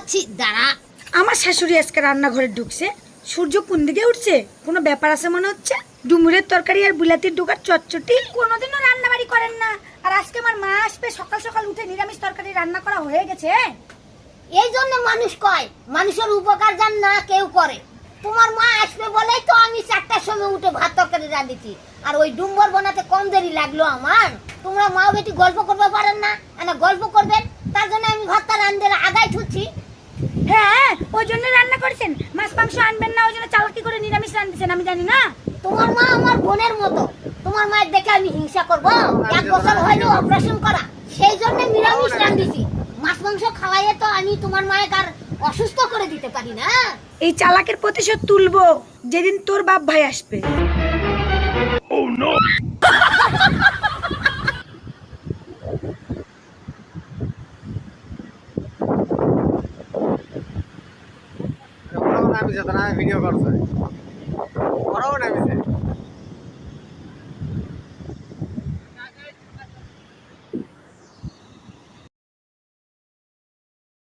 যাচ্ছি, দাঁড়া। আমার শাশুড়ি আজকে রান্নাঘরে ঢুকছে, সূর্য কোন দিকে উঠছে কোনো ব্যাপার আছে মনে হচ্ছে। ডুমুরের তরকারি আর বিলাতির ডুকার চটচটি। কোনোদিনও রান্না বাড়ি করেন না, আর আজকে আমার মা আসবে, সকাল সকাল উঠে নিরামিষ তরকারি রান্না করা হয়ে গেছে। এই জন্য মানুষ কয় মানুষের উপকার যান না কেউ করে। তোমার মা আসবে বলেই তো আমি 4টার সময় উঠে ভাত তরকারি রাঁধেছি। আর ওই ডুম্বর বানাতে কম দেরি লাগলো আমার। তোমরা মা বেটি গল্প করতে পারেন না, গল্প করবেন, তার জন্য আমি ভাতটা রান্ধে আগায় ছুটছি। হ্যাঁ, ওই জন্য রান্না করেছেন, মাছ মাংস আনবেন না, ওই জন্য চালাকি করে নিরামিষ রাঁধছেন, আমি জানি না। তোমার মা আমার বোনের মতো, তোমার মায়ের দেখে আমি হিংসা করবো? 1 বছর হয়নি অপারেশন করা, সেই জন্য নিরামিষ রাঁধেছি। মাছ মাংস খাওয়াইয়ে তো আমি তোমার মায়ের আর অসুস্থ করে দিতে পারি না। এই চালাকের প্রতিশোধ তুলবো যেদিন তোর বাপ ভাই আসবে। আমি যেত না ভিডিও করছে।